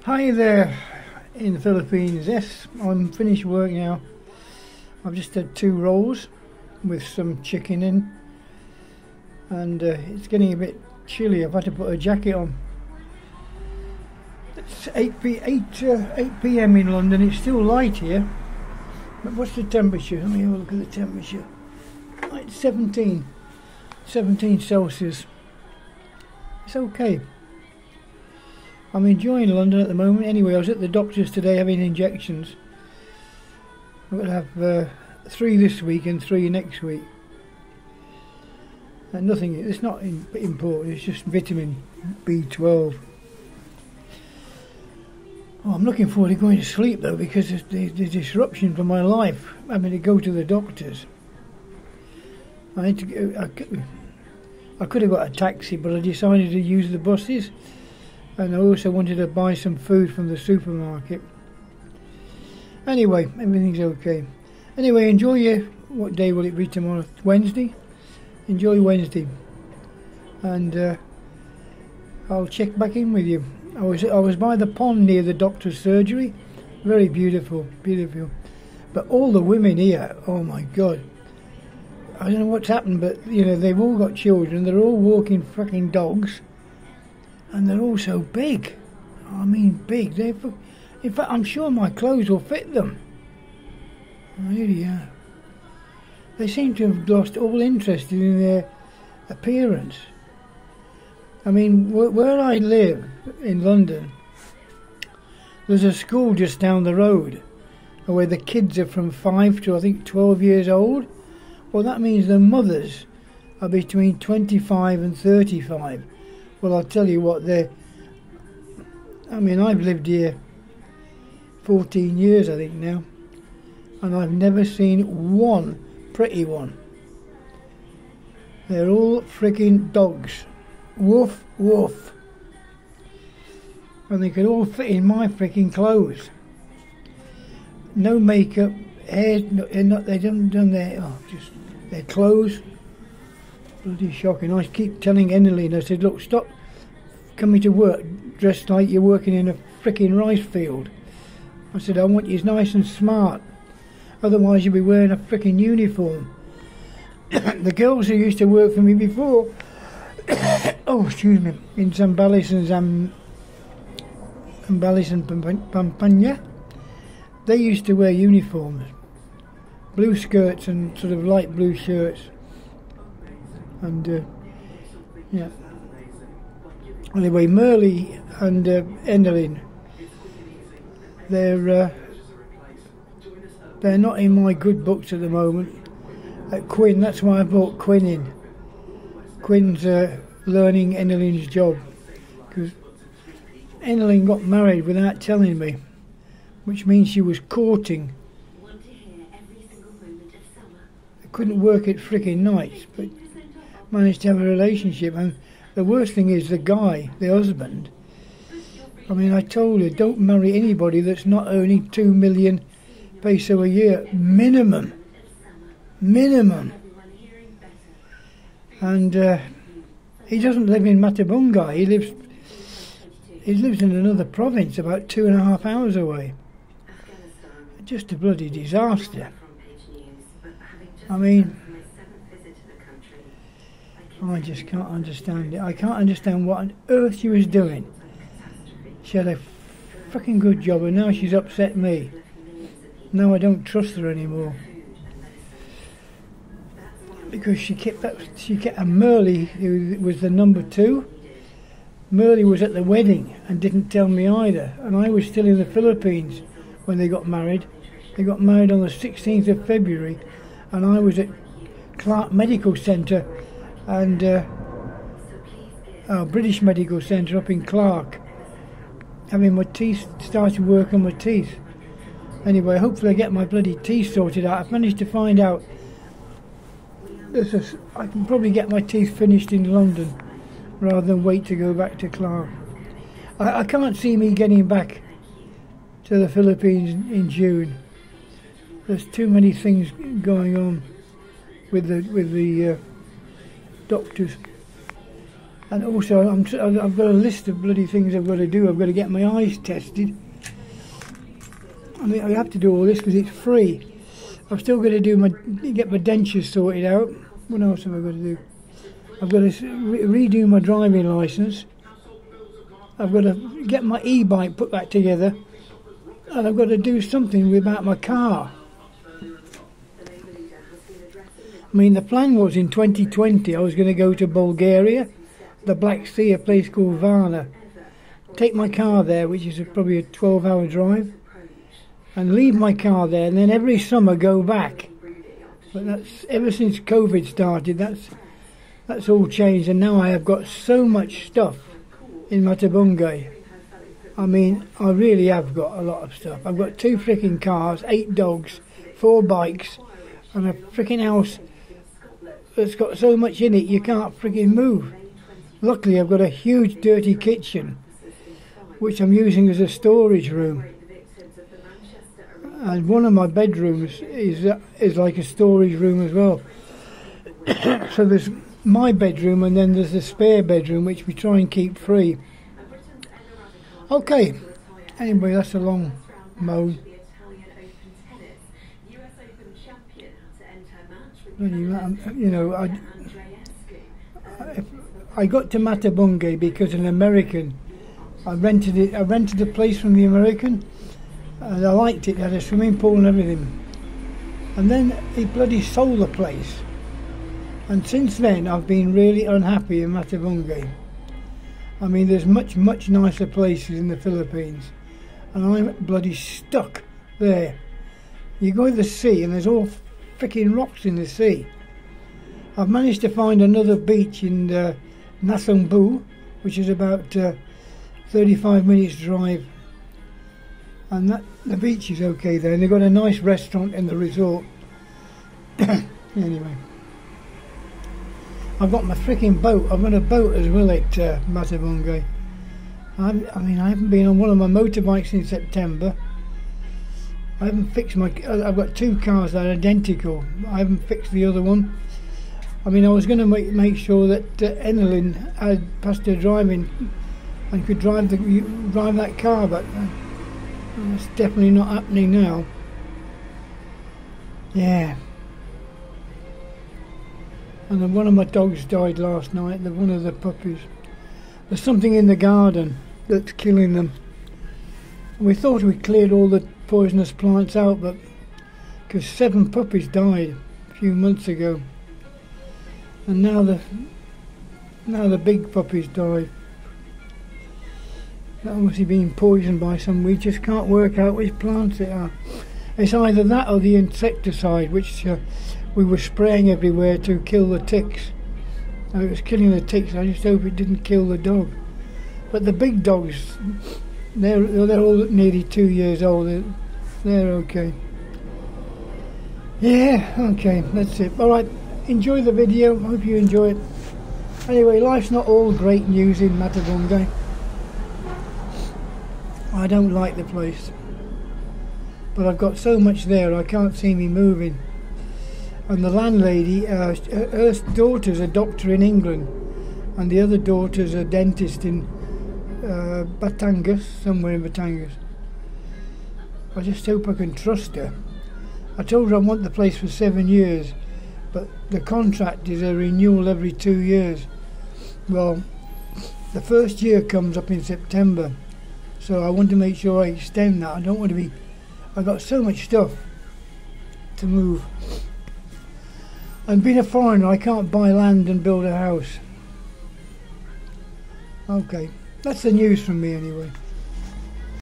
Hi there in the Philippines. Yes, I'm finished work now. I've just had 2 rolls with some chicken in, and it's getting a bit chilly. I've had to put a jacket on. It's 8 p.m. in London. It's still light here. But what's the temperature? Let me have a look at the temperature. It's 17 Celsius. It's okay. I'm enjoying London at the moment. Anyway, I was at the doctor's today having injections. I'm going to have 3 this week and 3 next week. And nothing, it's not important, it's just vitamin B12. Oh, I'm looking forward to going to sleep though, because of the disruption for my life, having to go to the doctor's. I could have got a taxi, but I decided to use the buses. And I also wanted to buy some food from the supermarket. Anyway, everything's okay. Anyway, enjoy what day will it be tomorrow? Wednesday? Enjoy Wednesday. And I'll check back in with you. I was by the pond near the doctor's surgery. Very beautiful, beautiful. But all the women here, oh my God. I don't know what's happened, but you know, they've all got children. They're all walking fucking dogs. And they're all so big. I mean big. In fact, I'm sure my clothes will fit them. Really, yeah. They seem to have lost all interest in their appearance. I mean, where I live in London, there's a school just down the road where the kids are from 5 to I think 12 years old. Well, that means the mothers are between 25 and 35. Well, I'll tell you what, I mean, I've lived here 14 years, I think now, and I've never seen one pretty one. They're all freaking dogs. Woof, woof. And they could all fit in my freaking clothes. No makeup, hair, they haven't done their clothes. Bloody shocking. I keep telling Ennerline, I said, look, stop coming to work dressed like you're working in a frickin' rice field. I said, I want you nice and smart. Otherwise you'll be wearing a frickin' uniform. The girls who used to work for me before, oh, excuse me, in Zambales and Pampanga, they used to wear uniforms. Blue skirts and sort of light blue shirts. And yeah. Anyway, Merle and Ennerline, they're not in my good books at the moment. Quinn, that's why I brought Quinn in. Quinn's learning Ennerline's job, because Ennerline got married without telling me, which means she was courting. I couldn't work at frickin' nights, but managed to have a relationship. And the worst thing is the guy, the husband, I mean, I told her, don't marry anybody that's not earning 2 million peso a year minimum. And he doesn't live in Matabunga. He lives in another province about 2.5 hours away. Just a bloody disaster. I mean, I just can't understand it. I can't understand what on earth she was doing. She had a fucking good job and now she's upset me. Now I don't trust her anymore. Because she kept Merle, who was the number 2. Merle was at the wedding and didn't tell me either. And I was still in the Philippines when they got married. They got married on the 16th of February and I was at Clark Medical Centre and British Medical Centre up in Clark, having my teeth, started work on my teeth. Anyway, hopefully I get my bloody teeth sorted out. I've managed to find out I can probably get my teeth finished in London rather than wait to go back to Clark. I can't see me getting back to the Philippines in June. There's too many things going on with the doctors. And also, I've got a list of bloody things I've got to do. I've got to get my eyes tested. I mean, I have to do all this because it's free. I've still got to get my dentures sorted out. What else have I got to do? I've got to redo my driving licence. I've got to get my e-bike, put that together. And I've got to do something about my car. I mean, the plan was in 2020 I was going to go to Bulgaria, the Black Sea, a place called Varna. Take my car there, which is probably a 12-hour drive, and leave my car there, and then every summer go back. But that's ever since COVID started. That's all changed, and now I have got so much stuff in Matabungay. I mean, I really have got a lot of stuff. I've got 2 freaking cars, 8 dogs, 4 bikes, and a freaking house that's got so much in it you can't freaking move. Luckily, I've got a huge dirty kitchen, which I'm using as a storage room. And one of my bedrooms is like a storage room as well. So there's my bedroom, and then there's the spare bedroom, which we try and keep free. Okay, anyway, that's a long moan. You know, I got to Matabungay because an American, I rented a place from the American, and I liked it. It had a swimming pool and everything. And then he bloody sold the place. And since then I've been really unhappy in Matabungay. I mean, there's much nicer places in the Philippines, and I'm bloody stuck there. You go to the sea and there's all freaking rocks in the sea. I've managed to find another beach in Nasongbu, which is about 35 minutes drive, and the beach is okay there, and they've got a nice restaurant in the resort. Anyway, I've got my freaking boat. I've got a boat as well at Matabungay. I mean, I haven't been on one of my motorbikes since September. I haven't fixed I've got 2 cars that are identical. I haven't fixed the other one. I mean, I was going to make sure that Enelin had passed her driving and could drive that car, but it's definitely not happening now. Yeah. And then one of my dogs died last night, one of the puppies. There's something in the garden that's killing them. We thought we cleared all the poisonous plants out, but because 7 puppies died a few months ago, and now the big puppies died. They're obviously being poisoned by some. We just can't work out which plants they are. It's either that or the insecticide, which we were spraying everywhere to kill the ticks. It was killing the ticks. I just hope it didn't kill the dog. But the big dogs, they're all nearly 2 years old. They're okay. Yeah, okay, that's it. All right, enjoy the video. Hope you enjoy it. Anyway, life's not all great news in Matabungay. I don't like the place, but I've got so much there I can't see me moving. And the landlady, her daughter's a doctor in England, and the other daughter's a dentist in Batangas, somewhere in Batangas. I just hope I can trust her. I told her I want the place for 7 years, but the contract is a renewal every 2 years. Well, the first year comes up in September, so I want to make sure I extend that. I don't want to be... I've got so much stuff to move. And being a foreigner, I can't buy land and build a house. Okay, that's the news from me anyway.